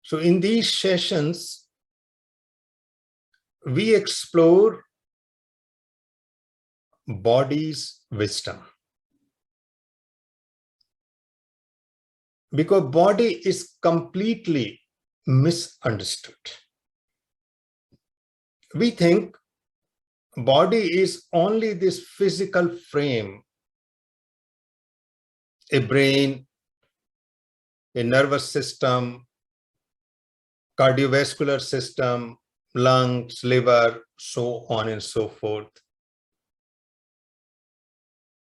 So in these sessions, we explore body's wisdom. Because body is completely misunderstood. We think body is only this physical frame, a brain, a nervous system, cardiovascular system, lungs, liver, so on and so forth.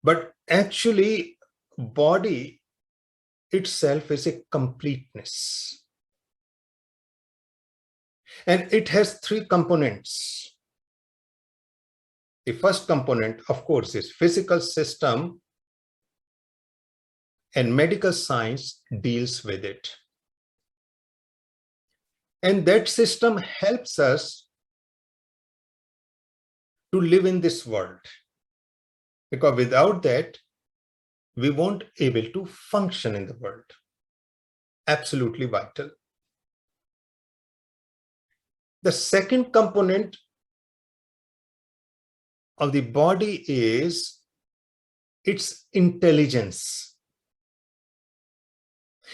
But actually, body itself is a completeness. And it has three components. The first component, of course, is physical system, and medical science deals with it. And that system helps us to live in this world. Because without that, we won't able to function in the world. Absolutely vital. The second component of the body is its intelligence.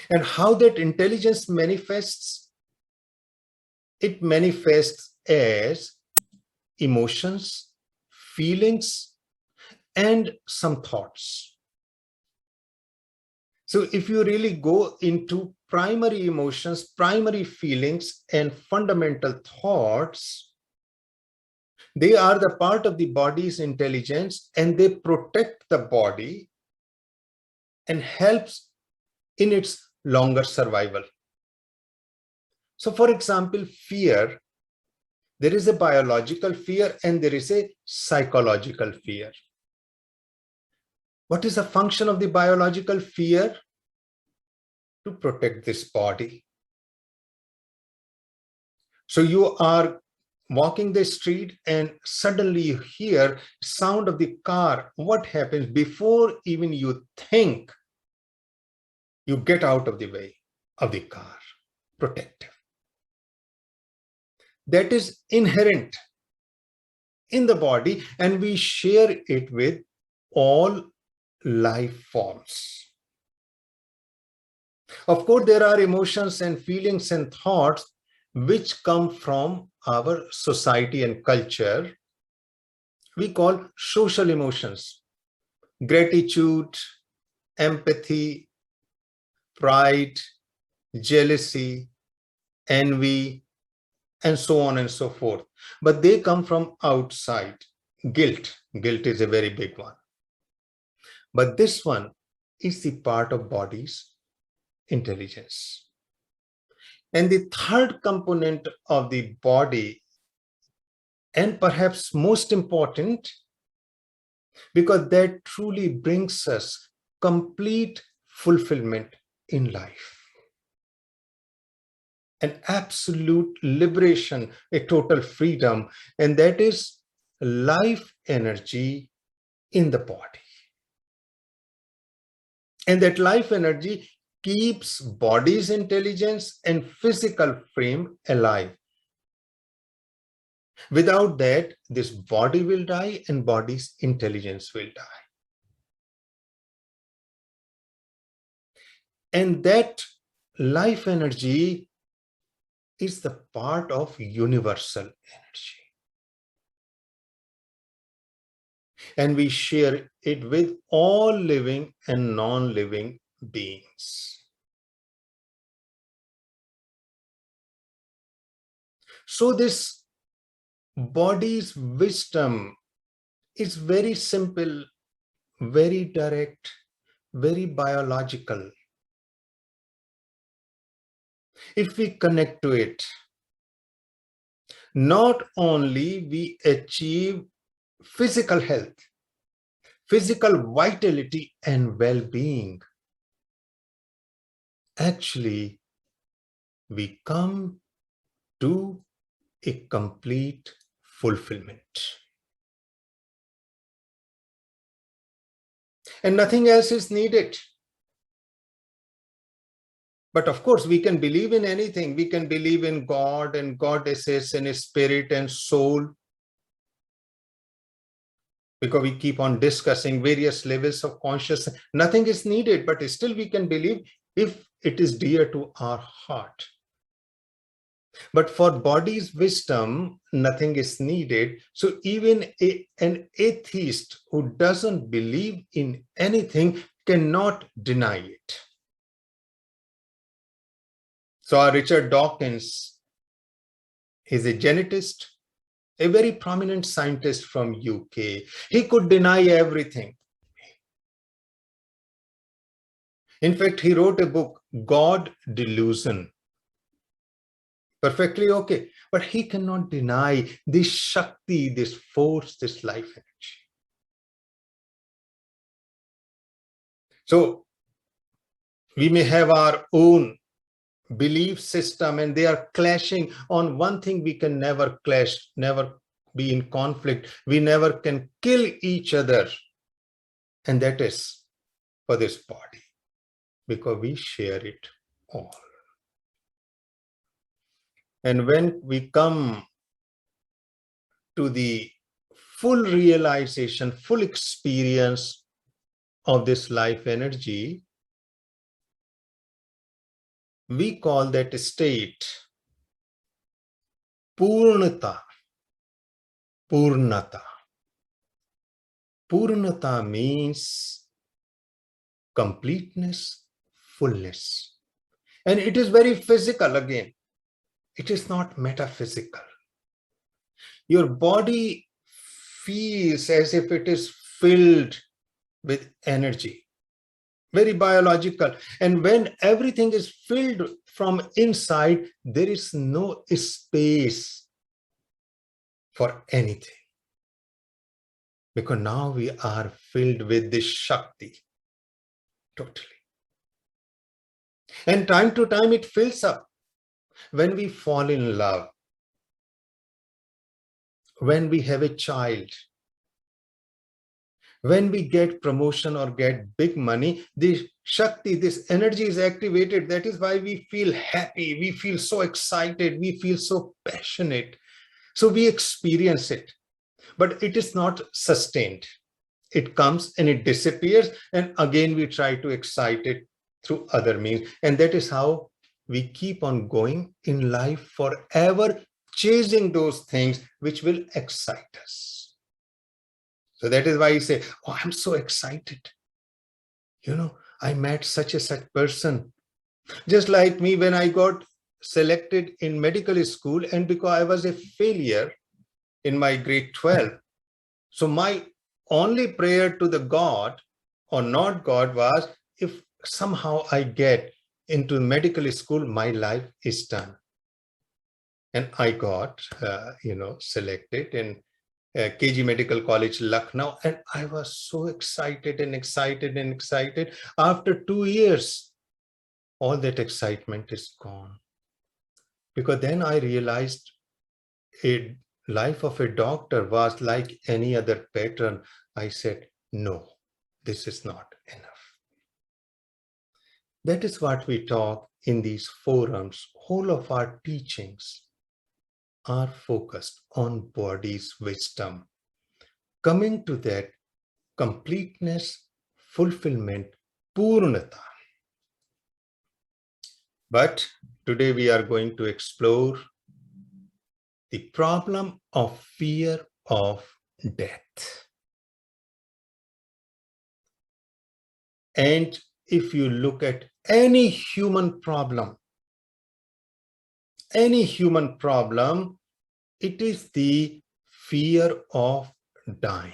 And how that intelligence manifests? It manifests as emotions, feelings, and some thoughts. So if you really go into primary emotions, primary feelings, and fundamental thoughts, they are the part of the body's intelligence, and they protect the body and helps in its longer survival. So for example, fear, there is a biological fear and there is a psychological fear. What is the function of the biological fear? To protect this body. So you are walking the street and suddenly you hear sound of the car. What happens? Before even you think, you get out of the way of the car. Protective. That is inherent in the body, and we share it with all life forms. Of course, there are emotions and feelings and thoughts which come from our society and culture. We call social emotions: gratitude, empathy, pride, jealousy, envy, and so on and so forth. But they come from outside. Guilt is a very big one. But this one is the part of body's intelligence. And the third component of the body, and perhaps most important, because that truly brings us complete fulfillment in life. An absolute liberation, a total freedom, and that is life energy in the body. And that life energy keeps body's intelligence and physical frame alive. Without that, this body will die and body's intelligence will die. And that life energy is the part of universal energy. And we share it with all living and non-living beings. So this body's wisdom is very simple, very direct, very biological. If we connect to it, not only we achieve physical health, physical vitality and well-being, actually we come to a complete fulfillment. And nothing else is needed. But of course, we can believe in anything. We can believe in God and goddesses and spirit and soul, because we keep on discussing various levels of consciousness. Nothing is needed, but still we can believe if it is dear to our heart. But for body's wisdom, nothing is needed. So even an atheist who doesn't believe in anything cannot deny it. So our Richard Dawkins is a genetist, a very prominent scientist from UK. He could deny everything. In fact, he wrote a book, God Delusion. Perfectly okay. But he cannot deny this Shakti, this force, this life energy. So we may have our own belief system and they are clashing on one thing. We can never clash, never be in conflict. We never can kill each other. And that is for this body, because we share it all. And when we come to the full realization, full experience of this life energy, we call that state Purnata. Purnata. Purnata means completeness, fullness. And it is very physical again. It is not metaphysical. Your body feels as if it is filled with energy, very biological. And when everything is filled from inside, there is no space for anything. Because now we are filled with this Shakti, totally. And time to time it fills up. When we fall in love, when we have a child, when we get promotion or get big money, this Shakti, this energy is activated. That is why we feel happy. We feel so excited. We feel so passionate. So we experience it, but it is not sustained. It comes and it disappears. And again, we try to excite it through other means. And that is how we keep on going in life forever, chasing those things which will excite us. So that is why you say, oh, I'm so excited. You know, I met such a such person. Just like me, when I got selected in medical school, and because I was a failure in my grade 12, so my only prayer to the God or not God was, if somehow I get into medical school, my life is done. And I got, selected in KG Medical College, Lucknow. And I was so excited and excited and excited. After 2 years, all that excitement is gone. Because then I realized a life of a doctor was like any other pattern. I said, no, this is not enough. That is what we talk in these forums. Whole of our teachings are focused on body's wisdom, coming to that completeness, fulfillment, purnata. But today we are going to explore the problem of fear of death. And if you look at any human problem, it is the fear of dying.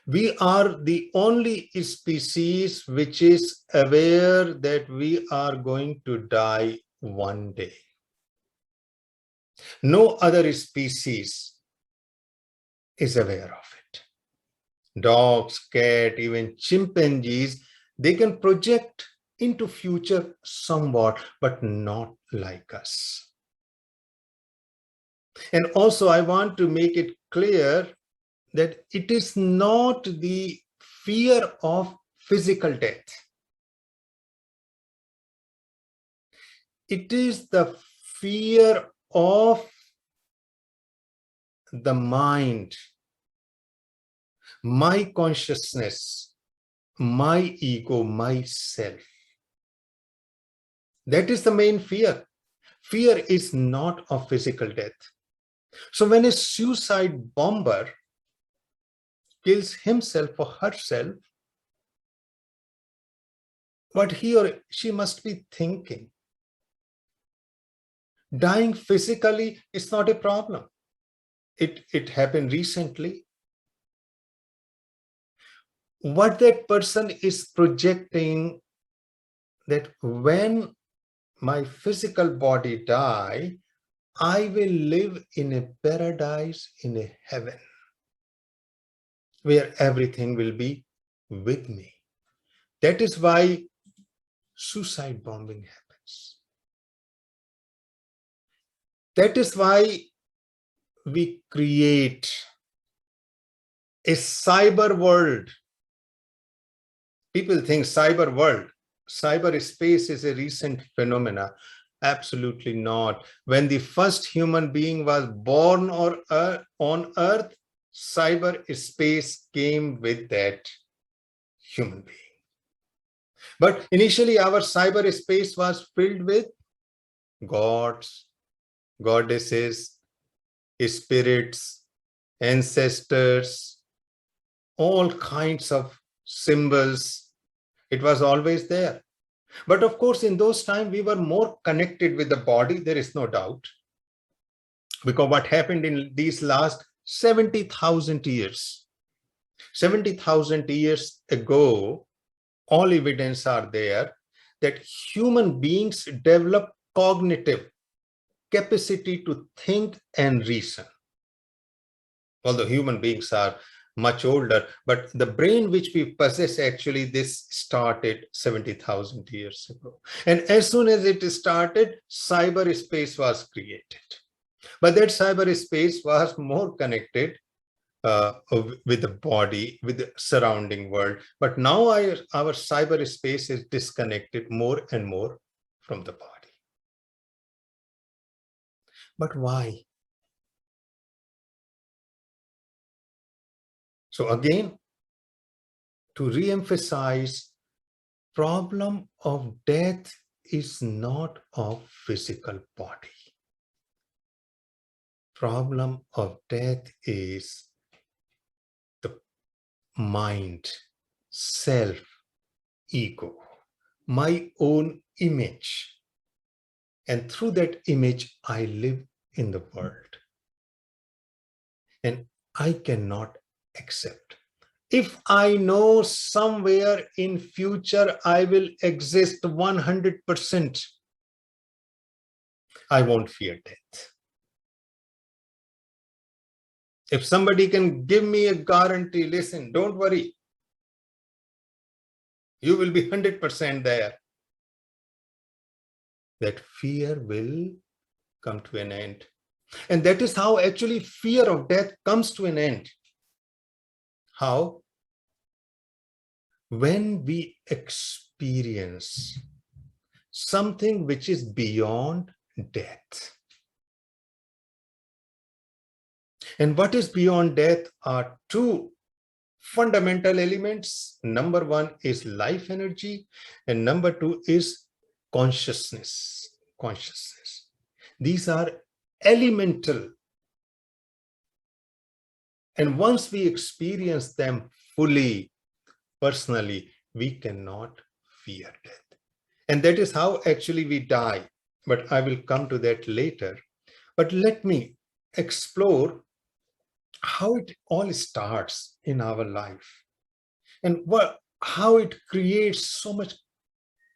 We are the only species which is aware that we are going to die one day. No other species is aware of it. Dogs, cat, even chimpanzees, they can project into future somewhat, but not like us. And also I want to make it clear that it is not the fear of physical death. It is the fear of the mind, my consciousness, my ego, myself. That is the main fear. Fear is not of physical death. So when a suicide bomber kills himself or herself, what he or she must be thinking? Dying physically is not a problem. It happened recently. What that person is projecting, that when my physical body die, I will live in a paradise, in a heaven, where everything will be with me. That is why suicide bombing happens. That is why we create a cyber world. People think cyber world, cyber space is a recent phenomena. Absolutely not. When the first human being was born on Earth, cyber space came with that human being. But initially, our cyber space was filled with gods, goddesses, spirits, ancestors, all kinds of symbols. It was always there. But of course, in those times, we were more connected with the body, there is no doubt. Because what happened in these last 70,000 years, 70,000 years ago, all evidence are there that human beings develop cognitive capacity to think and reason. Although human beings are much older, but the brain which we possess, actually this started 70,000 years ago. And as soon as it started, cyberspace was created. But that cyberspace was more connected with the body, with the surrounding world. But now our cyberspace is disconnected more and more from the body. But why? So again, to re-emphasize, problem of death is not of physical body. Problem of death is the mind, self, ego, my own image. And through that image, I live in the world. And I cannot accept. If I know somewhere in future I will exist 100%, I won't fear death. If somebody can give me a guarantee, listen, don't worry, you will be 100% there, that fear will come to an end. And that is how actually fear of death comes to an end. How? When we experience something which is beyond death. And what is beyond death are two fundamental elements. Number one is life energy, and number two is consciousness. Consciousness. These are elemental. And once we experience them fully, personally, we cannot fear death. And that is how actually we die. But I will come to that later. But let me explore how it all starts in our life and how it creates so much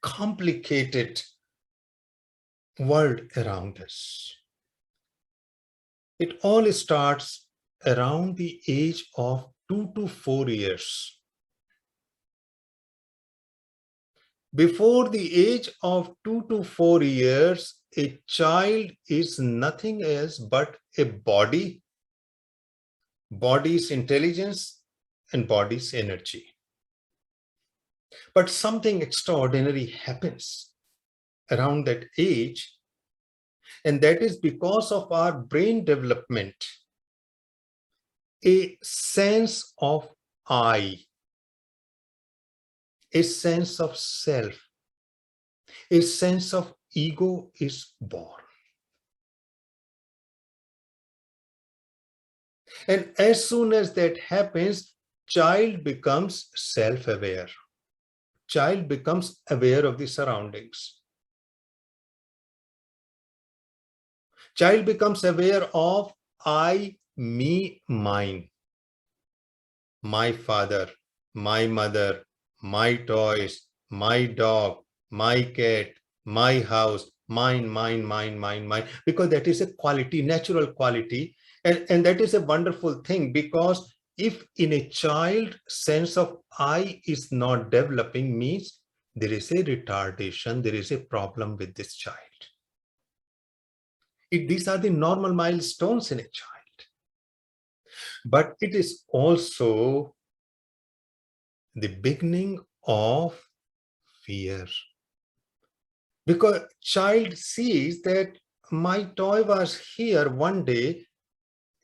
complicated world around us. It all starts around the age of 2 to 4 years. Before the age of 2 to 4 years, a child is nothing else but a body, body's intelligence, and body's energy. But something extraordinary happens. around that age. And that is because of our brain development. A sense of I, a sense of self, a sense of ego is born. And as soon as that happens, child becomes self-aware. Child becomes aware of the surroundings. Child becomes aware of I, me, mine. My father, my mother, my toys, my dog, my cat, my house, mine, mine, mine, mine, mine, because that is a quality, natural quality. And that is a wonderful thing, because if in a child sense of I is not developing, means there is a retardation, there is a problem with this child. These are the normal milestones in a child. But it is also the beginning of fear. Because child sees that my toy was here one day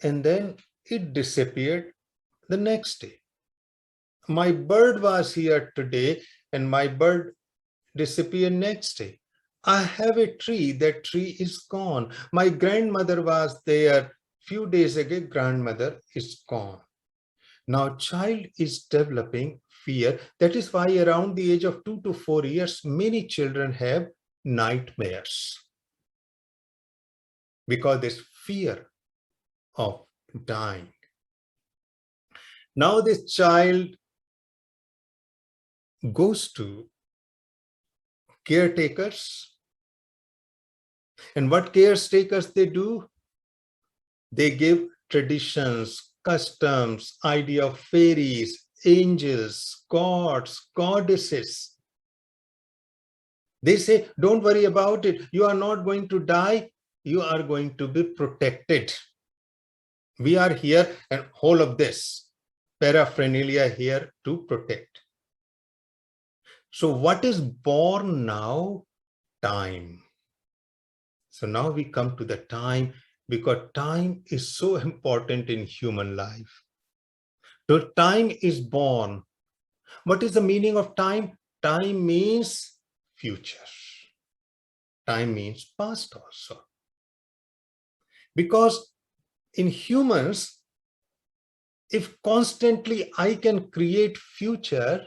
and then it disappeared the next day. My bird was here today and my bird disappeared next day. I have a tree, that tree is gone. My grandmother was there few days ago, grandmother is gone. Now, child is developing fear. That is why around the age of 2 to 4 years, many children have nightmares, because there's fear of dying. Now, this child goes to caretakers. And what caretakers they do? They give traditions, customs, idea of fairies, angels, gods, goddesses. They say, don't worry about it. You are not going to die. You are going to be protected. We are here, and whole of this paraphernalia here to protect. So what is born now? Time. So now we come to the time, because time is so important in human life. So time is born. What is the meaning of time? Time means future. Time means past also. Because in humans, if constantly I can create future,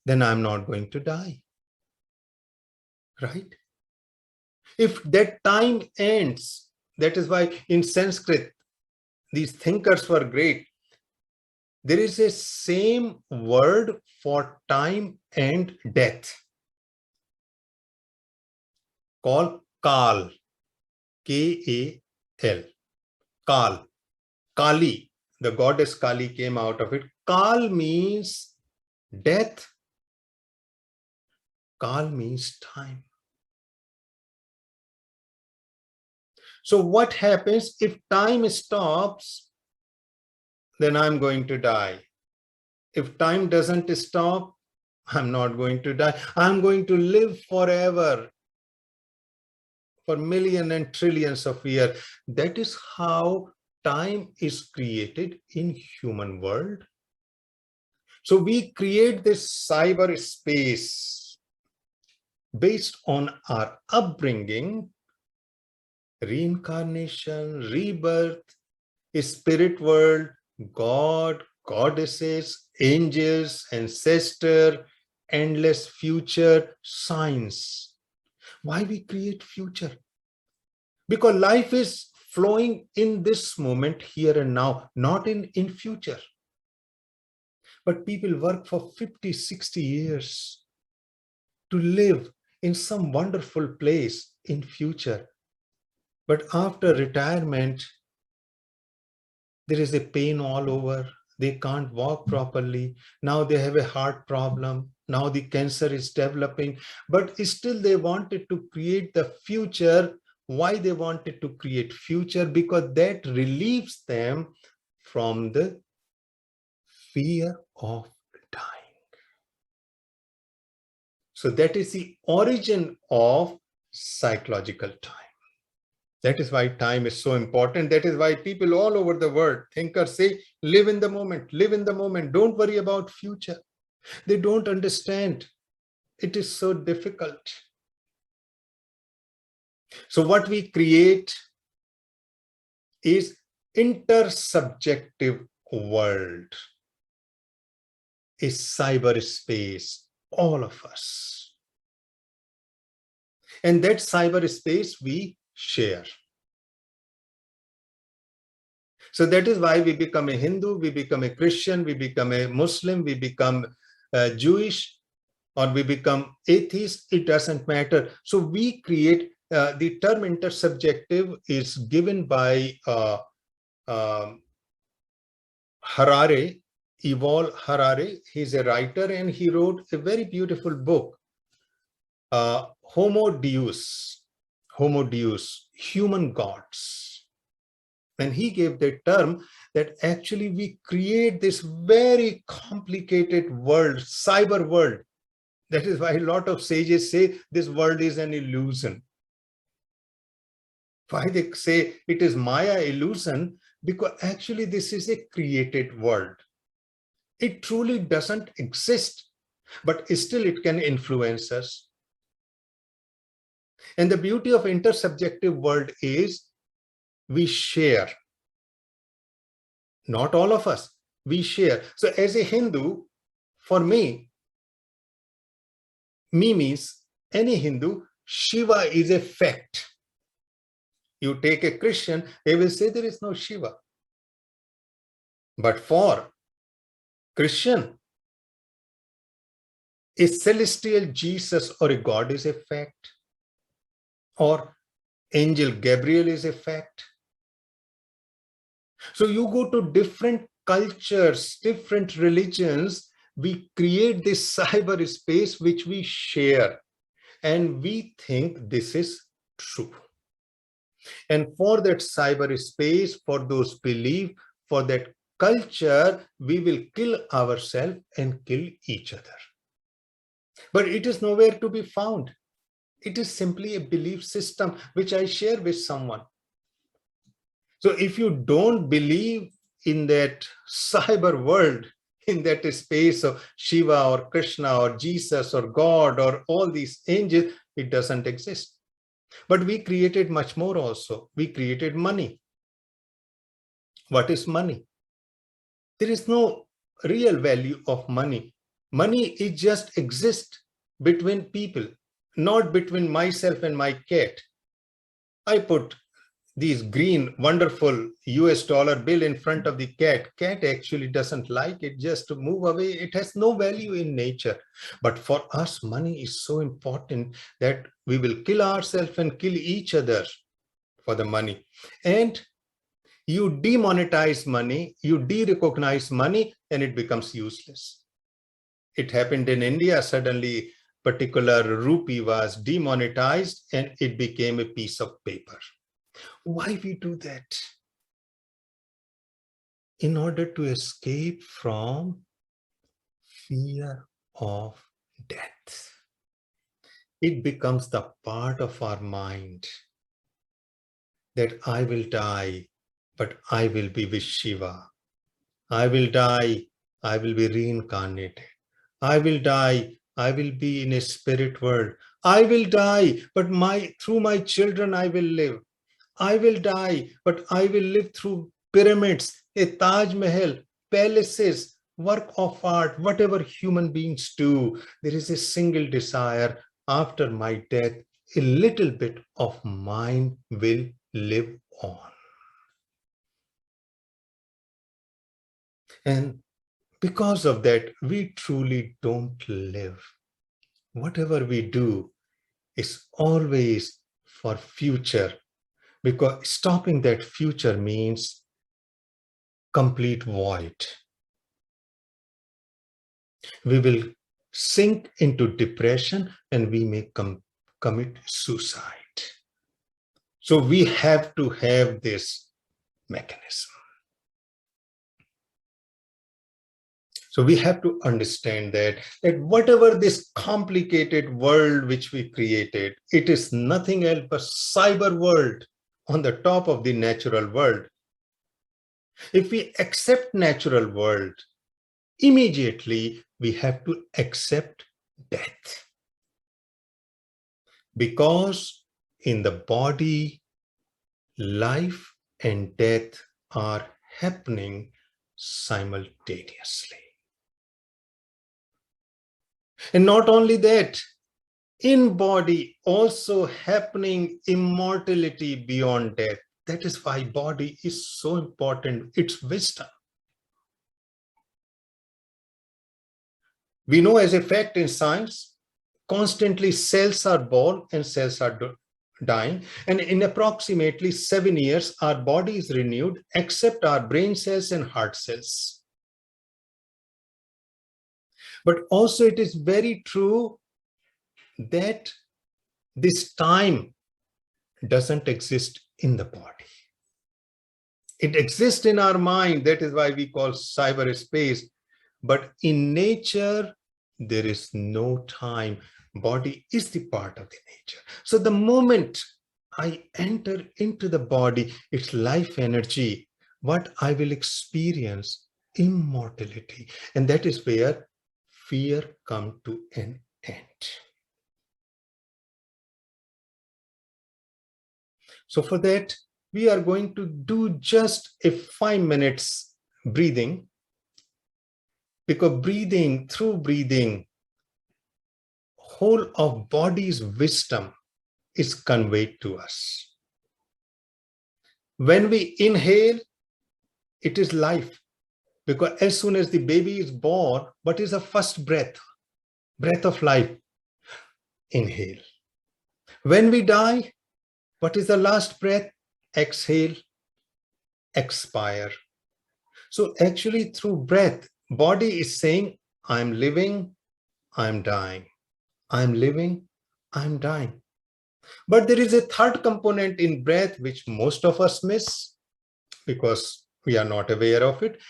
then I'm not going to die. Right? If that time ends, that is why in Sanskrit, these thinkers were great. There is a same word for time and death called Kal, K-A-L, Kal. Kali, the goddess Kali came out of it. Kal means death. Kal means time. So what happens if time stops? Then I'm going to die. If time doesn't stop, I'm not going to die. I'm going to live forever, for millions and trillions of years. That is how time is created in human world. So we create this cyber space based on our upbringing, reincarnation, rebirth, spirit world, God, goddesses, angels, ancestor, endless future, science. Why we create future? Because life is flowing in this moment, here and now, not in future. But people work for 50, 60 years to live in some wonderful place in future. But after retirement, there is a pain all over. They can't walk properly. Now they have a heart problem. Now the cancer is developing. But still they wanted to create the future. Why they wanted to create future? Because that relieves them from the fear of dying. So that is the origin of psychological time. That is why time is so important. That is why people all over the world, thinkers say, live in the moment, live in the moment. Don't worry about future. They don't understand. It is so difficult. So what we create is intersubjective world, a cyberspace, all of us. And that cyberspace we share. So that is why we become a Hindu, we become a Christian, we become a Muslim, we become Jewish, or we become atheist. It doesn't matter. So we create, the term intersubjective is given by Harari, Yuval Harari. He's a writer and he wrote a very beautiful book, Homo Deus, human gods. And he gave the term that actually we create this very complicated world, cyber world. That is why a lot of sages say this world is an illusion. Why they say it is Maya, illusion? Because actually this is a created world. It truly doesn't exist, but still it can influence us. And the beauty of intersubjective world is we share. Not all of us, we share. So as a Hindu, for me means any Hindu, Shiva is a fact. You take a Christian, they will say there is no Shiva. But for Christian, a celestial Jesus or a God is a fact, or angel Gabriel is a fact. So you go to different cultures, different religions, we create this cyberspace which we share, and we think this is true. And for that cyberspace, for those beliefs, for that culture, we will kill ourselves and kill each other. But it is nowhere to be found. It is simply a belief system which I share with someone. So if you don't believe in that cyber world, in that space of Shiva or Krishna or Jesus or God or all these angels, it doesn't exist. But we created much more also. We created money. What is money? There is no real value of money. Money is just exist between people, not between myself and my cat. I put these green, wonderful US dollar bill in front of the cat. Cat actually doesn't like it, just to move away. It has no value in nature. But for us, money is so important that we will kill ourselves and kill each other for the money. And you demonetize money, you de-recognize money, and it becomes useless. It happened in India. Suddenly, particular rupee was demonetized and it became a piece of paper. Why we do that? In order to escape from fear of death. It becomes the part of our mind that I will die, but I will be with Shiva. I will die, I will be reincarnated. I will die, I will be in a spirit world. I will die, but through my children I will live. I will die, but I will live through pyramids, a Taj Mahal, palaces, work of art, whatever human beings do. There is a single desire: after my death, a little bit of mine will live on. And because of that, we truly don't live. Whatever we do is always for future, because stopping that future means complete void. We will sink into depression and we may commit suicide. So we have to have this mechanism. So we have to understand that whatever this complicated world which we created, it is nothing else but cyber world on the top of the natural world. If we accept natural world, immediately we have to accept death. Because in the body, life and death are happening simultaneously. And not only that, in body also happening immortality beyond death. That is why body is so important. It's wisdom. We know as a fact in science, constantly cells are born and cells are dying. And in approximately 7 years, our body is renewed, except our brain cells and heart cells. But also it is very true that this time doesn't exist in the body. It exists in our mind. That is why we call cyberspace. But in nature, there is no time. Body is the part of the nature. So the moment I enter into the body, it's life energy, what I will experience, immortality. And that is where fear comes to an end. So for that, we are going to do just a 5 minutes breathing, because through breathing, whole of body's wisdom is conveyed to us. When we inhale, it is life, because as soon as the baby is born, what is the first breath? Breath of life. Inhale. When we die, what is the last breath? Exhale, expire. So actually through breath, body is saying, I'm living, I'm dying. I'm living, I'm dying. But there is a third component in breath which most of us miss because we are not aware of it.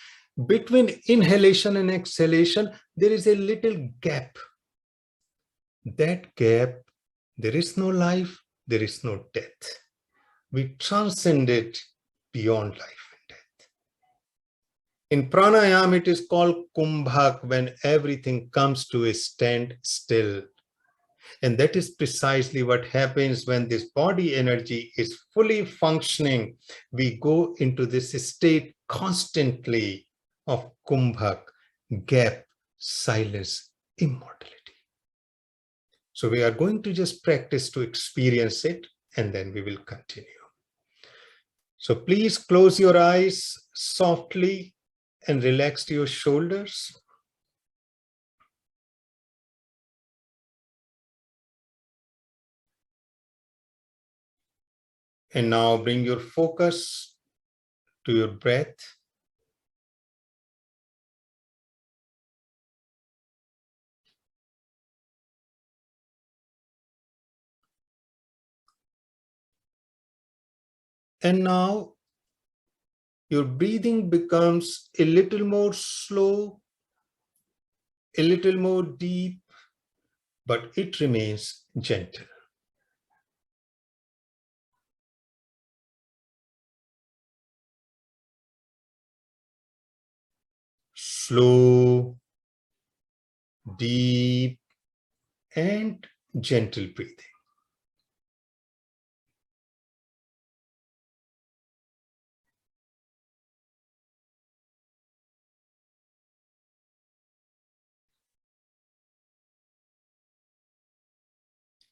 Between inhalation and exhalation, there is a little gap. That gap, there is no life, there is no death. We transcend it beyond life and death. In pranayama, it is called kumbhak, when everything comes to a standstill. And that is precisely what happens when this body energy is fully functioning. We go into this state constantly of kumbhak, gap, silence, immortality. So we are going to just practice to experience it, and then we will continue. So please close your eyes softly and relax your shoulders. And now bring your focus to your breath. And now your breathing becomes a little more slow, a little more deep, but it remains gentle. Slow, deep, and gentle breathing.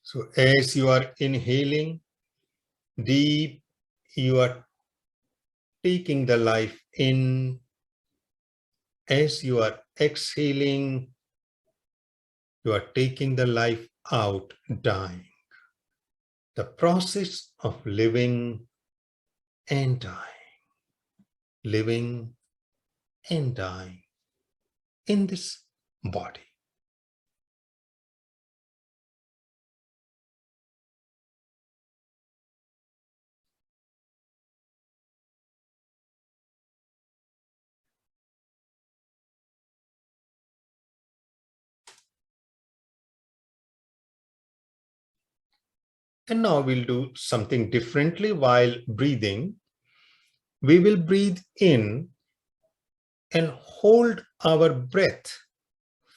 So as you are inhaling deep, you are taking the life in. As you are exhaling, you are taking the life out, dying. The process of living and dying, living and dying in this body. And now we'll do something differently while breathing. We will breathe in and hold our breath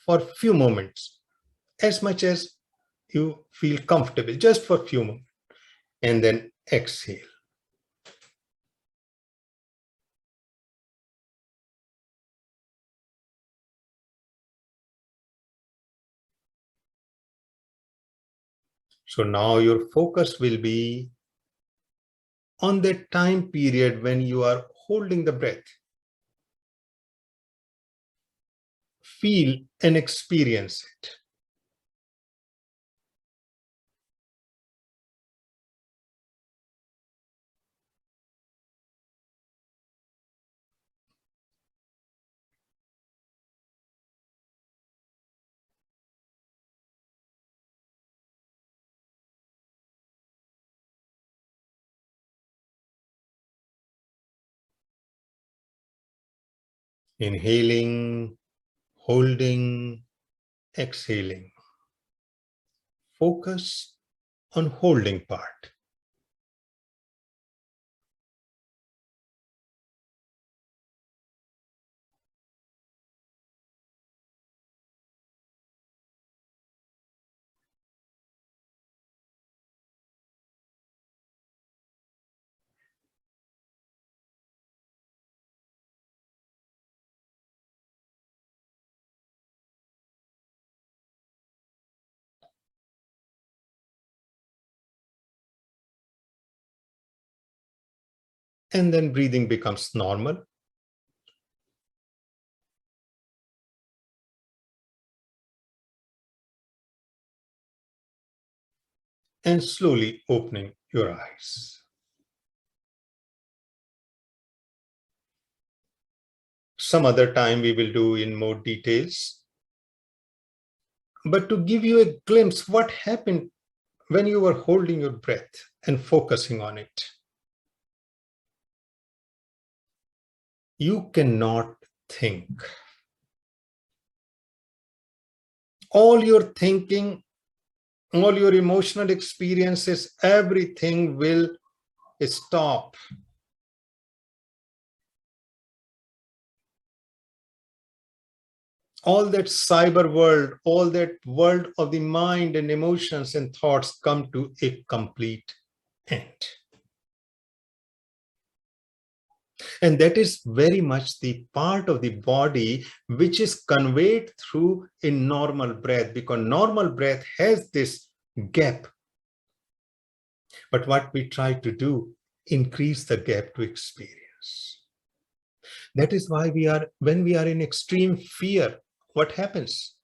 for a few moments, as much as you feel comfortable, just for a few moments, and then exhale. So now your focus will be on that time period when you are holding the breath. Feel and experience it. Inhaling, holding, exhaling. Focus on holding part. And then breathing becomes normal. And slowly opening your eyes. Some other time we will do in more details. But to give you a glimpse what happened when you were holding your breath and focusing on it. You cannot think. All your thinking, all your emotional experiences, everything will stop. All that cyber world, all that world of the mind and emotions and thoughts come to a complete end. And that is very much the part of the body which is conveyed through a normal breath, because normal breath has this gap. But what we try to do, increase the gap to experience. That is why when we are in extreme fear, what happens?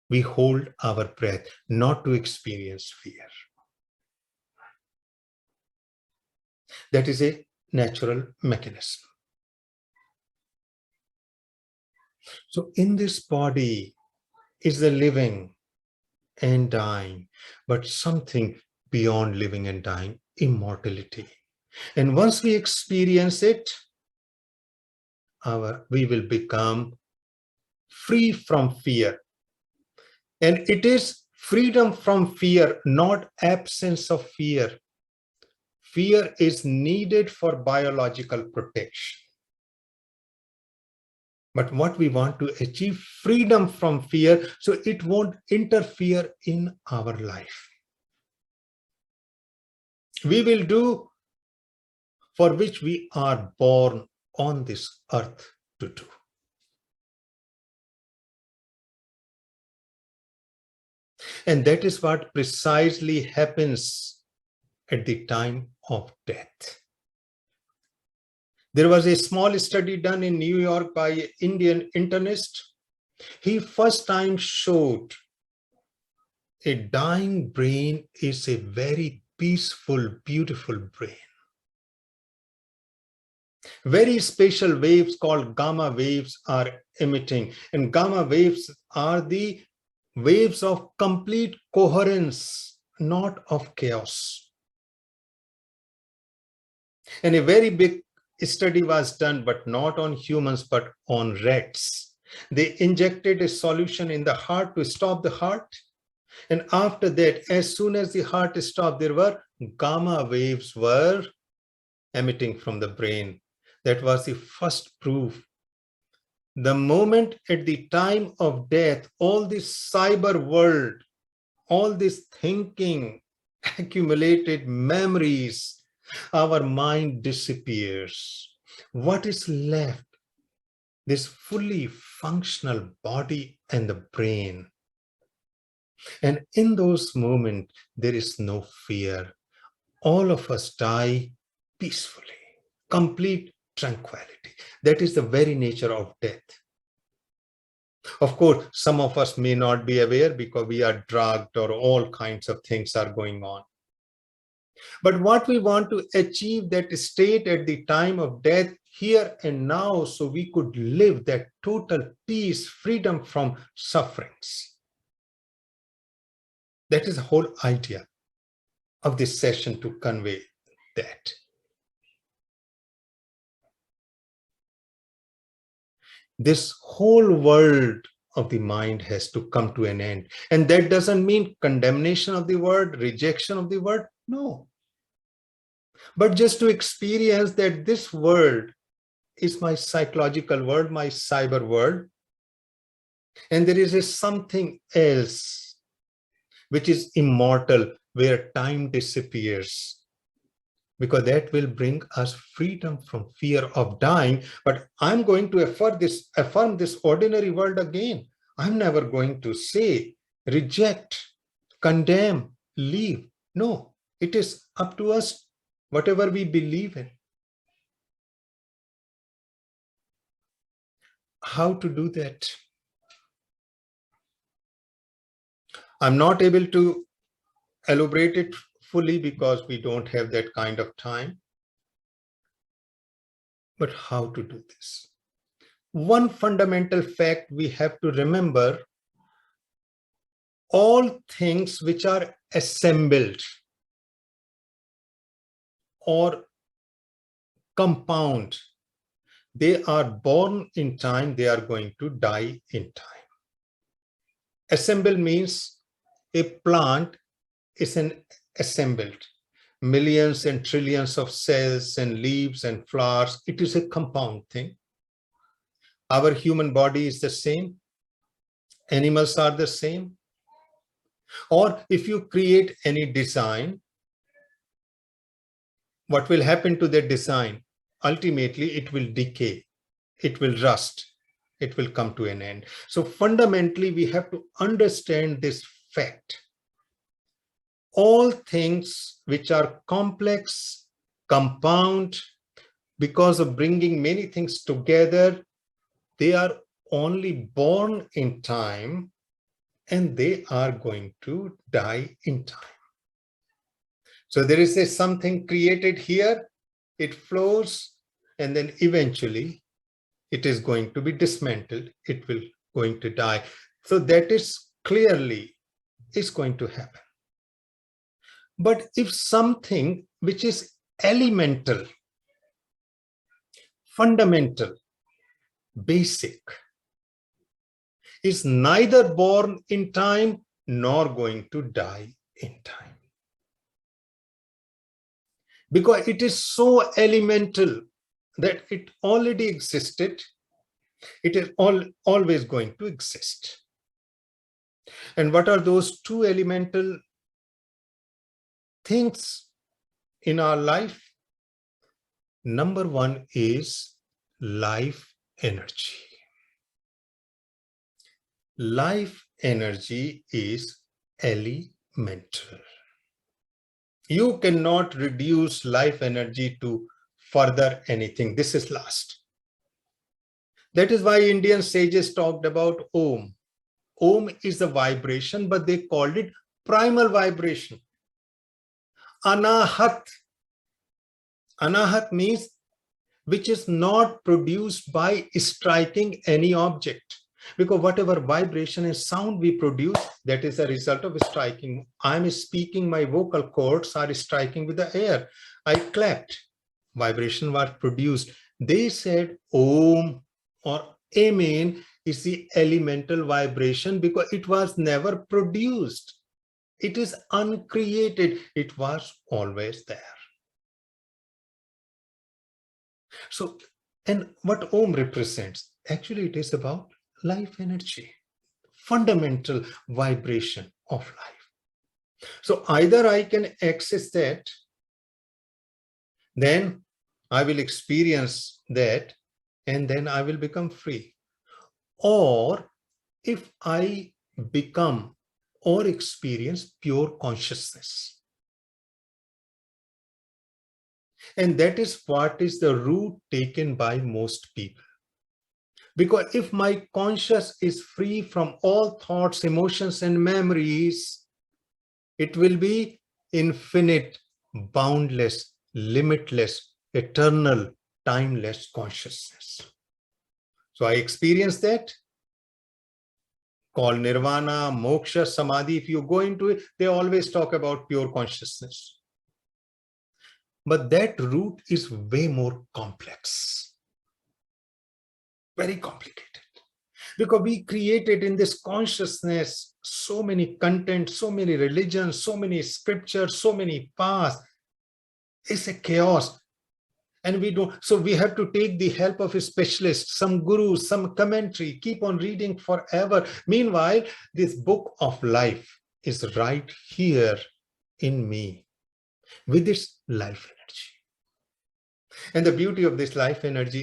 We hold our breath not to experience fear. That is a natural mechanism. So in this body is the living and dying, but something beyond living and dying, immortality. And once we experience it, we will become free from fear. And it is freedom from fear, not absence of fear. Fear is needed for biological protection. But what we want to achieve, freedom from fear, so it won't interfere in our life. We will do for which we are born on this earth to do. And that is what precisely happens at the time of death. There was a small study done in New York by an Indian internist. He first time showed a dying brain is a very peaceful, beautiful brain. Very special waves called gamma waves are emitting, and gamma waves are the waves of complete coherence, not of chaos. And a very big study was done, but not on humans, but on rats. They injected a solution in the heart to stop the heart, And after that, as soon as the heart stopped, there were gamma waves were emitting from the brain. That was the first proof. The moment at the time of death, all this cyber world, all this thinking, accumulated memories, our mind disappears. What is left? This fully functional body and the brain. And in those moments, there is no fear. All of us die peacefully, complete tranquility. That is the very nature of death. Of course, some of us may not be aware because we are drugged or all kinds of things are going on. But what we want to achieve that state at the time of death, here and now, so we could live that total peace, freedom from sufferings. That is the whole idea of this session, to convey that. This whole world of the mind has to come to an end. And that doesn't mean condemnation of the word, rejection of the word. No. But just to experience that this world is my psychological world, my cyber world. And there is a something else which is immortal, where time disappears. Because that will bring us freedom from fear of dying. But I'm going to affirm this ordinary world again. I'm never going to say, reject, condemn, leave. No, it is up to us, whatever we believe in. How to do that? I'm not able to elaborate it fully because we don't have that kind of time. But how to do this? One fundamental fact we have to remember: all things which are assembled or compound, they are born in time, they are going to die in time. Assemble means a plant is an assembled, millions and trillions of cells and leaves and flowers. It is a compound thing. Our human body is the same. Animals are the same. Or if you create any design, what will happen to that design? Ultimately, it will decay, it will rust, it will come to an end. So fundamentally, we have to understand this fact. All things which are complex, compound, because of bringing many things together, they are only born in time and they are going to die in time. So there is something created here, it flows, and then eventually it is going to be dismantled, it will going to die. So that is clearly is going to happen. But if something which is elemental, fundamental, basic, is neither born in time nor going to die in time, because it is so elemental that it already existed, it is always going to exist. And what are those two elemental things in our life? Number one is life energy. Life energy is elemental. You cannot reduce life energy to further anything. This is last. That is why Indian sages talked about Om. Om is a vibration, but they called it primal vibration. Anahat. Anahat means which is not produced by striking any object. Because whatever vibration and sound we produce, that is a result of striking. I'm speaking, my vocal cords are striking with the air. I clapped, vibration was produced. They said Om or Amen is the elemental vibration because it was never produced. It is uncreated. It was always there. So, and what Om represents, actually it is about life energy, fundamental vibration of life. So either I can access that, then I will experience that, and then I will become free. Or if I become or experience pure consciousness. And that is what is the route taken by most people. Because if my conscious is free from all thoughts, emotions, and memories, it will be infinite, boundless, limitless, eternal, timeless consciousness. So I experience that, called nirvana, moksha, samadhi. If you go into it, they always talk about pure consciousness. But that route is way more complex, very complicated. Because we created in this consciousness so many content, so many religions, so many scriptures, so many paths. It's a chaos. And we don't, so we have to take the help of a specialist, some guru, some commentary, keep on reading forever. Meanwhile, this book of life is right here in me with its life energy. And the beauty of this life energy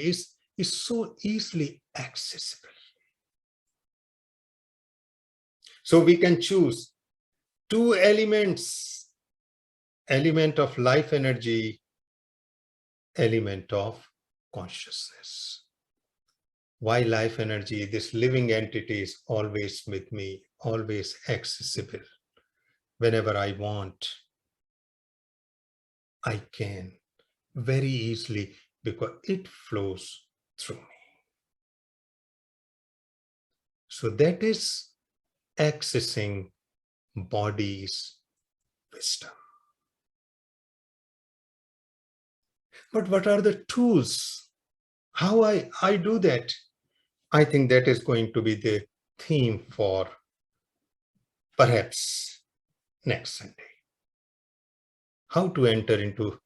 is so easily accessible. So we can choose two elements, element of life energy, element of consciousness. Why life energy? This living entity is always with me, always accessible. Whenever I want, I can very easily, because it flows through me. So that is accessing body's wisdom. But what are the tools? How I do that? I think that is going to be the theme for perhaps next Sunday. How to enter into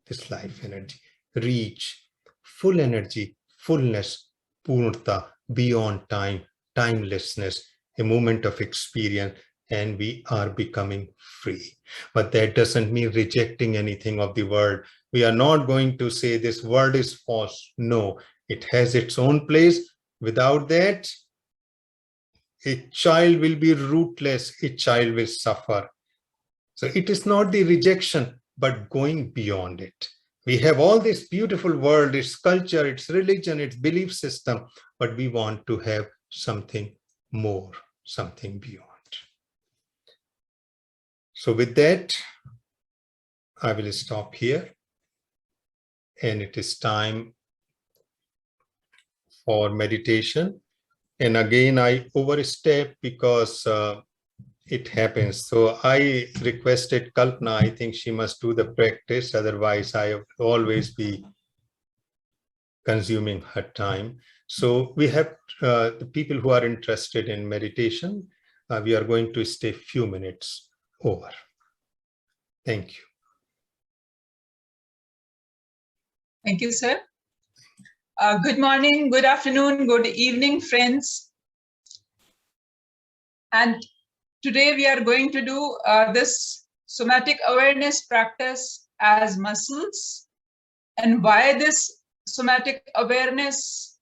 this life energy, reach full energy, fullness, purnata, beyond time, timelessness, a moment of experience, and we are becoming free. But that doesn't mean rejecting anything of the world. We are not going to say this world is false. No, it has its own place. Without that, a child will be rootless, a child will suffer. So it is not the rejection, but going beyond it. We have all this beautiful world, its culture, its religion, its belief system, but we want to have something more, something beyond. So with that, I will stop here. And it is time for meditation. And again, I overstep because it happens. So I requested Kalpana, I think she must do the practice, otherwise I will always be consuming her time. So we have the people who are interested in meditation, we are going to stay few minutes over. Thank you. Thank you, sir. Good morning, good afternoon, good evening, friends. And today we are going to do this somatic awareness practice as muscles. And why this somatic awareness?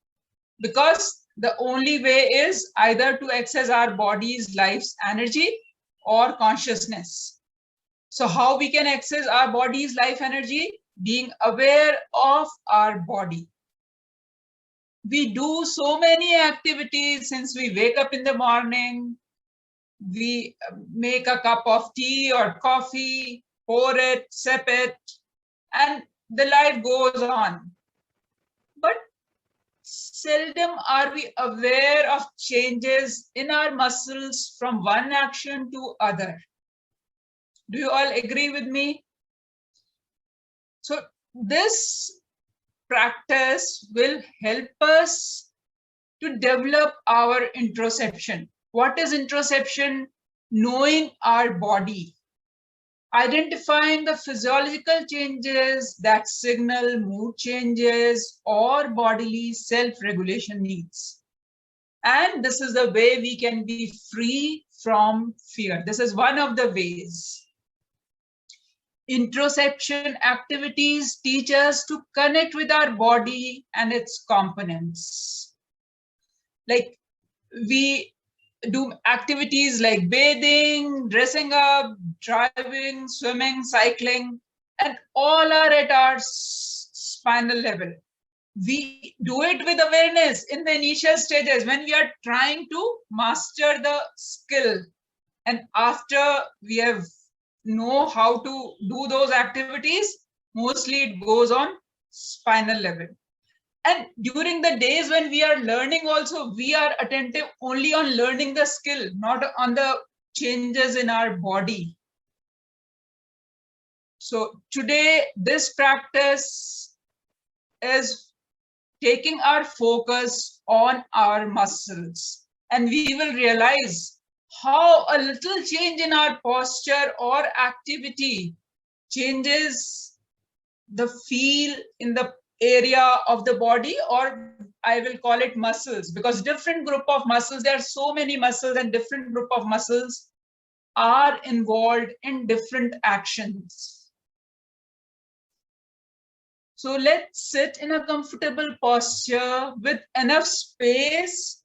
Because the only way is either to access our body's life's energy or consciousness. So how we can access our body's life energy? Being aware of our body. We do so many activities since we wake up in the morning. We make a cup of tea or coffee, pour it, sip it, and the life goes on. But seldom are we aware of changes in our muscles from one action to other. Do you all agree with me? So this practice will help us to develop our interoception. What is interoception? knowing our body, identifying the physiological changes that signal mood changes or bodily self-regulation needs. And this is the way we can be free from fear. This is one of the ways. Interoception activities teach us to connect with our body and its components. Like we do activities like bathing, dressing up, driving, swimming, cycling, and all are at our spinal level. We do it with awareness in the initial stages when we are trying to master the skill. And after we have know how to do those activities, mostly it goes on spinal level. And during the days when we are learning also, we are attentive only on learning the skill, not on the changes in our body. So today, this practice is taking our focus on our muscles, and we will realize how a little change in our posture or activity changes the feel in the area of the body, or I will call it muscles, because different group of muscles, there are so many muscles, and different group of muscles are involved in different actions. So let's sit in a comfortable posture with enough space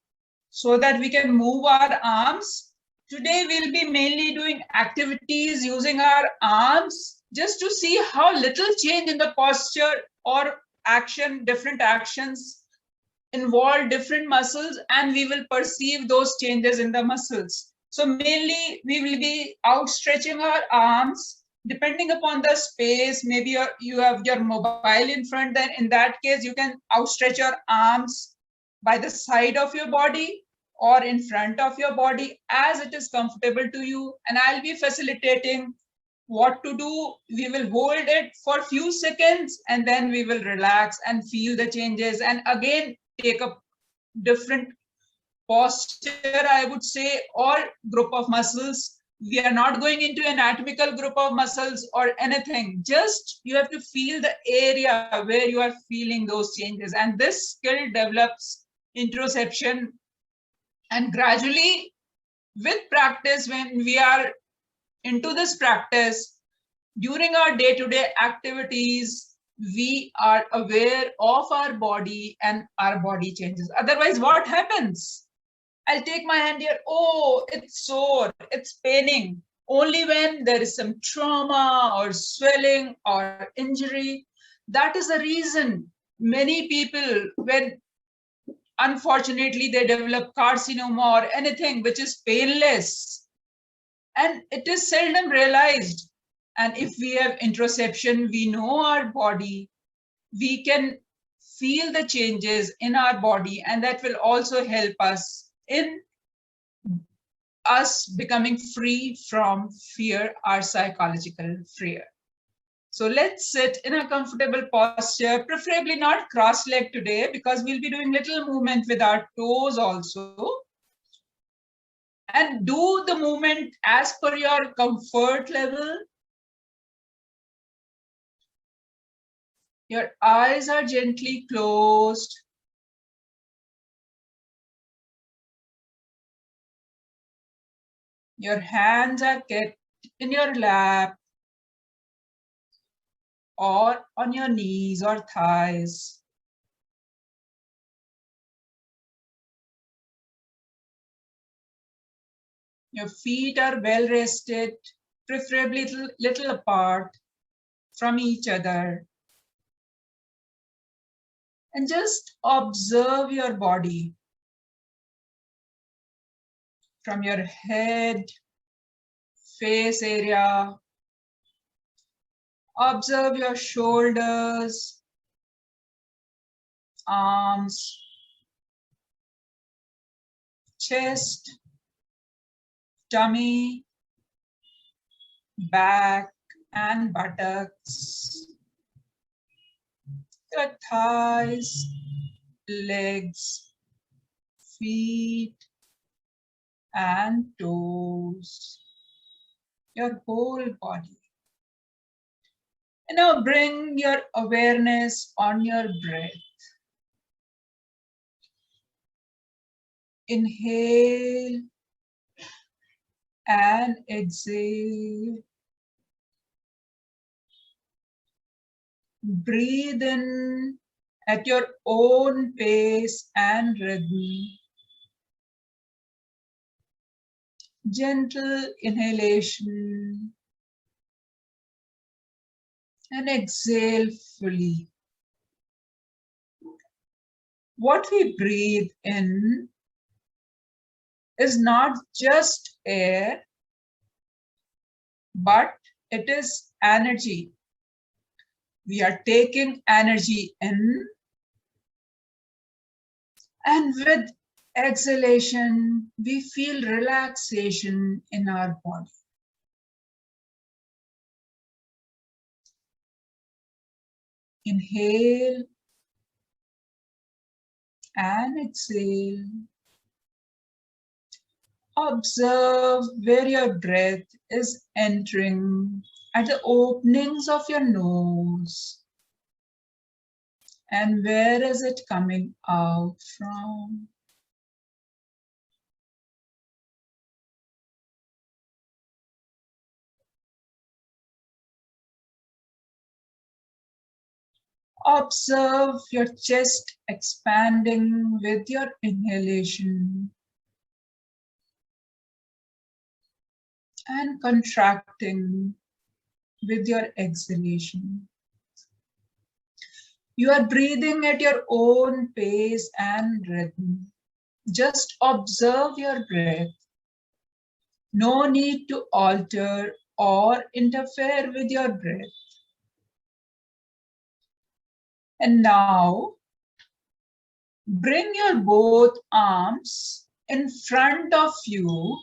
so that we can move our arms. Today we'll be mainly doing activities using our arms just to see how little change in the posture or action, different actions involve different muscles, and we will perceive those changes in the muscles. So mainly we will be outstretching our arms depending upon the space. Maybe you have your mobile in front, then in that case you can outstretch your arms by the side of your body or in front of your body as it is comfortable to you, and I'll be facilitating what to do. We will hold it for a few seconds and then we will relax and feel the changes, and again take a different posture, I would say, or group of muscles. We are not going into anatomical group of muscles or anything. Just you have to feel the area where you are feeling those changes. And this skill develops interoception. And gradually, with practice, when we are into this practice, during our day-to-day activities, we are aware of our body and our body changes. Otherwise, what happens? I'll take my hand here. Oh, it's sore, it's paining. Only when there is some trauma or swelling or injury. That is the reason many people, when unfortunately they develop carcinoma or anything which is painless, and it is seldom realized. And if we have interoception, we know our body, we can feel the changes in our body, and that will also help us in us becoming free from fear, our psychological fear. So let's sit in a comfortable posture, preferably not cross-legged today, because we'll be doing little movement with our toes also. And do the movement as per your comfort level. Your eyes are gently closed. Your hands are kept in your lap or on your knees or thighs. Your feet are well rested, preferably little apart from each other. And just observe your body from your head, face area. Observe your shoulders, arms, chest, tummy, back, and buttocks. Your thighs, legs, feet, and toes, your whole body. And now bring your awareness on your breath. Inhale and exhale. Breathe in at your own pace and rhythm. Gentle inhalation and exhale fully. What we breathe in is not just air, but it is energy. We are taking energy in, and with exhalation, we feel relaxation in our body. Inhale and exhale. Observe where your breath is entering at the openings of your nose, and where is it coming out from? Observe your chest expanding with your inhalation and contracting with your exhalation. You are breathing at your own pace and rhythm. Just observe your breath. No need to alter or interfere with your breath. And now, bring your both arms in front of you.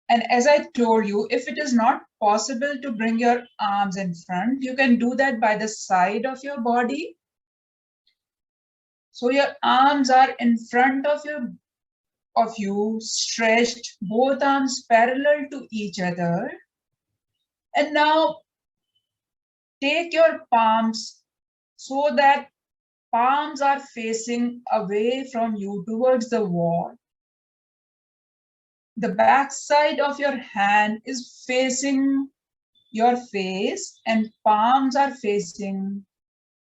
And as I told you, if it is not possible to bring your arms in front, you can do that by the side of your body. So your arms are in front of you, stretched, both arms parallel to each other. And now take your palms so that palms are facing away from you towards the wall. The back side of your hand is facing your face and palms are facing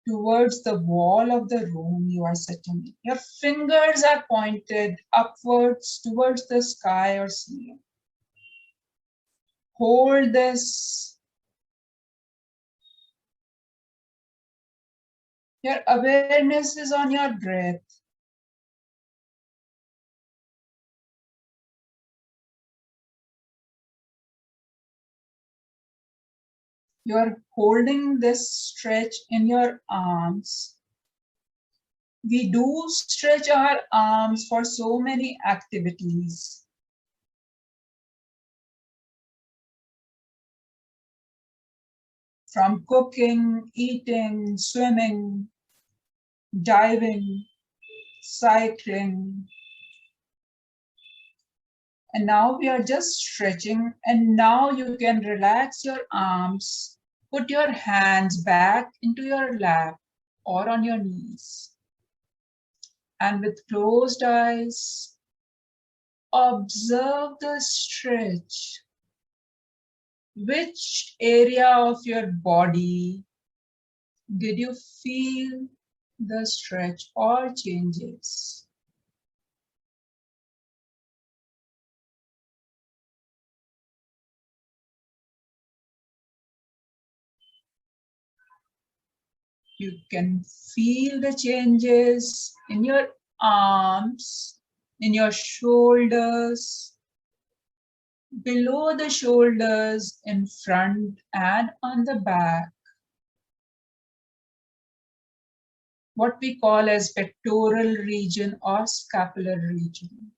towards the wall of the room you are sitting in. Your fingers are pointed upwards towards the sky or ceiling. Hold this. Your awareness is on your breath. You are holding this stretch in your arms. We do stretch our arms for so many activities. From cooking, eating, swimming, diving, cycling. And now we are just stretching, and now you can relax your arms. Put your hands back into your lap or on your knees. And with closed eyes, observe the stretch. Which area of your body did you feel the stretch or changes? You can feel the changes in your arms, in your shoulders, below the shoulders, in front and on the back. What we call as pectoral region or scapular region.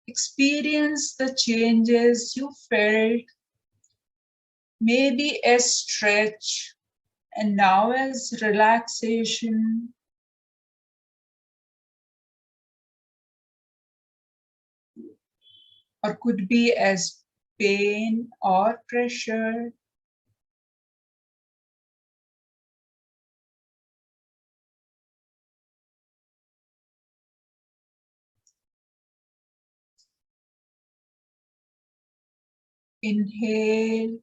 Experience the changes you felt, maybe a stretch And now as relaxation, or could be as pain or pressure. Inhale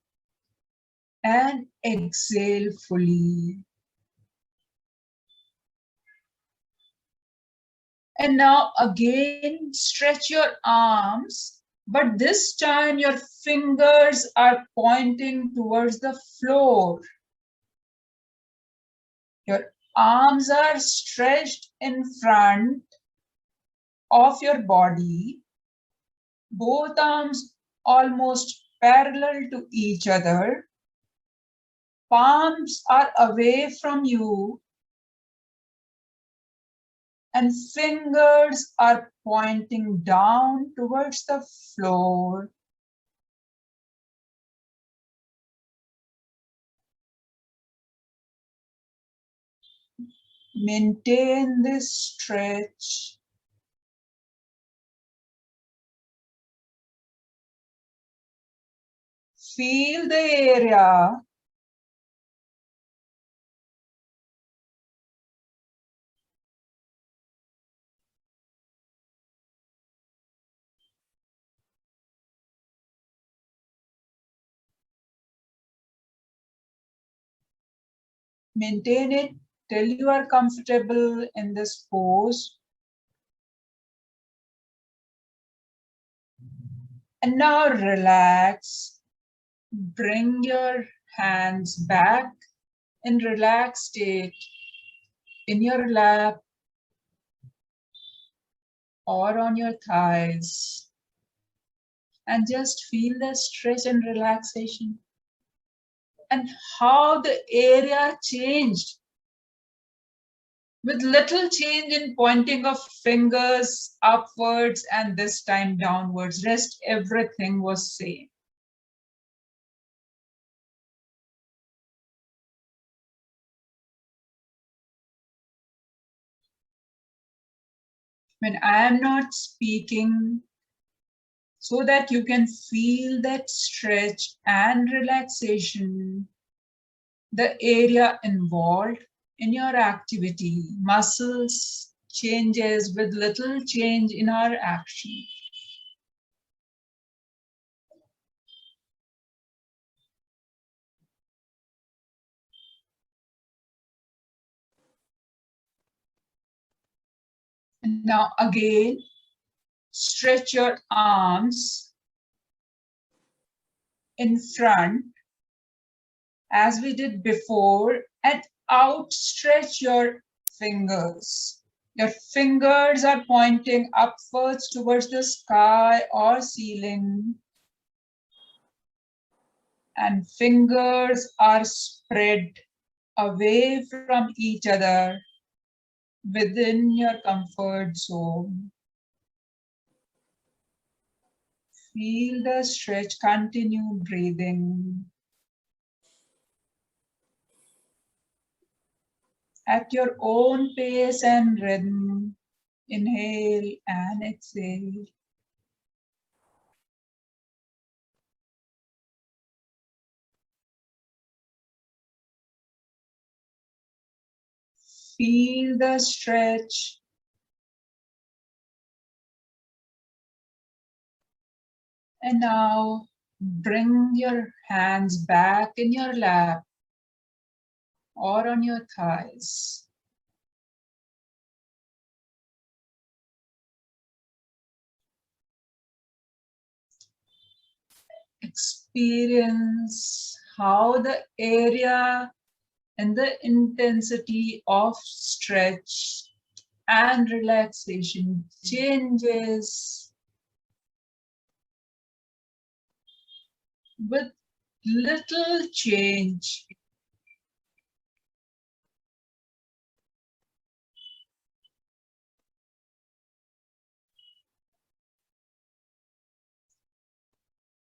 and exhale fully. And now again, stretch your arms, but this time your fingers are pointing towards the floor. Your arms are stretched in front of your body, both arms almost parallel to each other. Palms are away from you and fingers are pointing down towards the floor. Maintain this stretch. Feel the area. Maintain it till you are comfortable in this pose. And now relax. Bring your hands back in relaxed state in your lap or on your thighs. And just feel the stretch and relaxation and how the area changed with little change in pointing of fingers upwards and this time downwards. Rest everything was same. When I am not speaking, so that you can feel that stretch and relaxation, the area involved in your activity, muscles changes with little change in our action. And now again, stretch your arms in front as we did before and outstretch your fingers. Your fingers are pointing upwards towards the sky or ceiling, and fingers are spread away from each other within your comfort zone. Feel the stretch, continue breathing at your own pace and rhythm. Inhale and exhale. Feel the stretch. And now bring your hands back in your lap or on your thighs. Experience how the area and the intensity of stretch and relaxation changes with little change.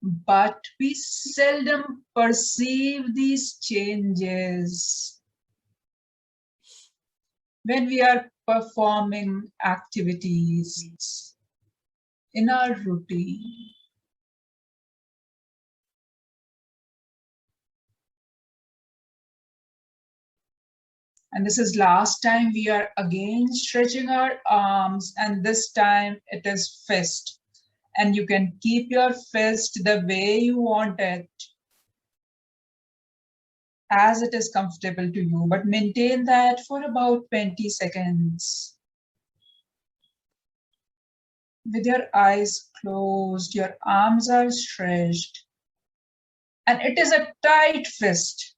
but we seldom perceive these changes when we are performing activities in our routine. And this is last time we are again stretching our arms, and this time it is fist. And you can keep your fist the way you want it, as it is comfortable to you, but maintain that for about 20 seconds. With your eyes closed, your arms are stretched, and it is a tight fist.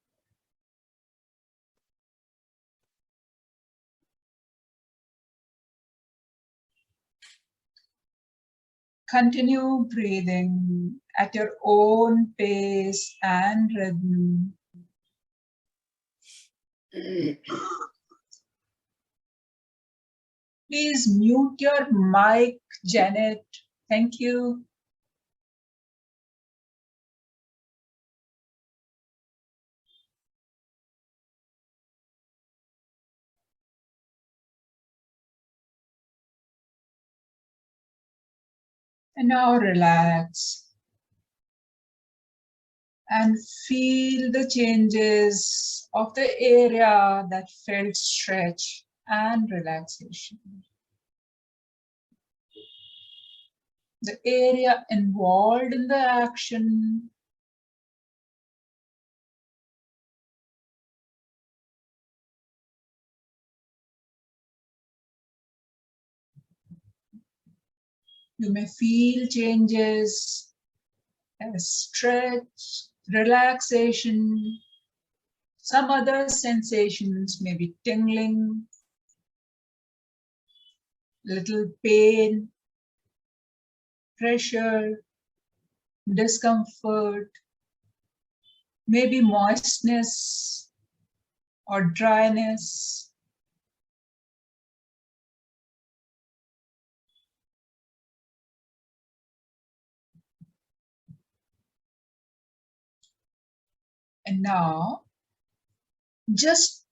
Continue breathing at your own pace and rhythm. Please mute your mic, Janet. Thank you. And now relax and feel the changes of the area that felt stretch and relaxation. The area involved in the action. You may feel changes as stretch, relaxation. Some other sensations may be tingling, little pain, pressure, discomfort, maybe moistness or dryness. And now, just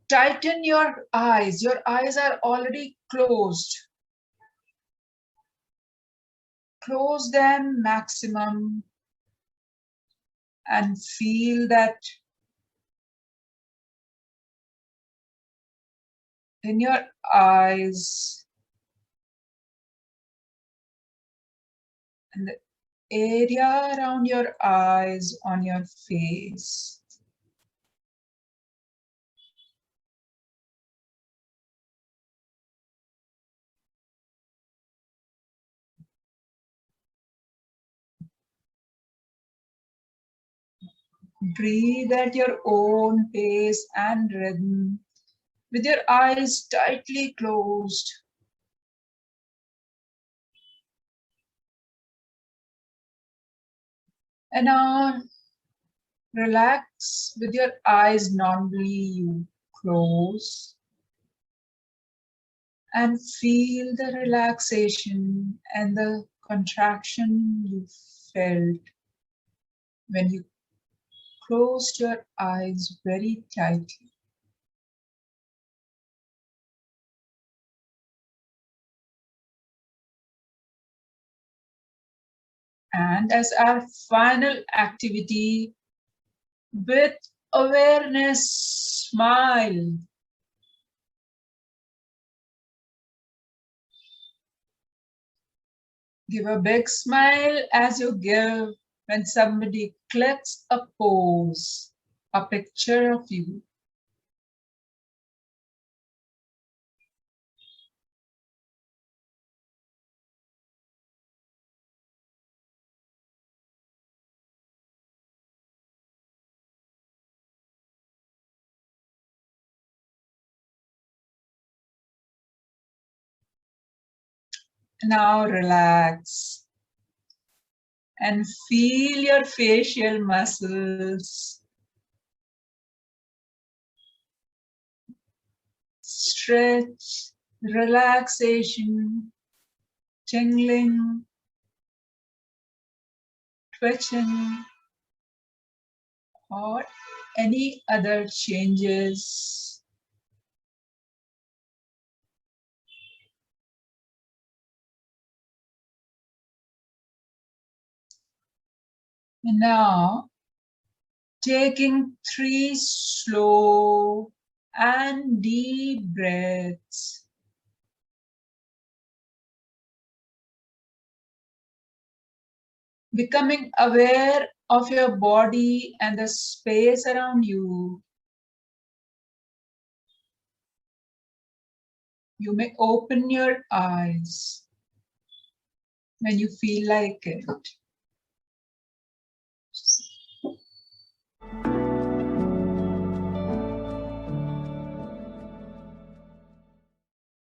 tighten your eyes. Your eyes are already closed. Close them maximum and feel that in your eyes and the area around your eyes on your face. Breathe at your own pace and rhythm with your eyes tightly closed. And now relax with your eyes normally you close and feel the relaxation and the contraction you felt when you closed your eyes very tightly. And as our final activity, with awareness, smile. Give a big smile as you give when somebody clicks a pose, a picture of you. Now relax and feel your facial muscles stretch, relaxation, tingling, twitching, or any other changes. And now, taking 3 slow and deep breaths. Becoming aware of your body and the space around you. You may open your eyes when you feel like it.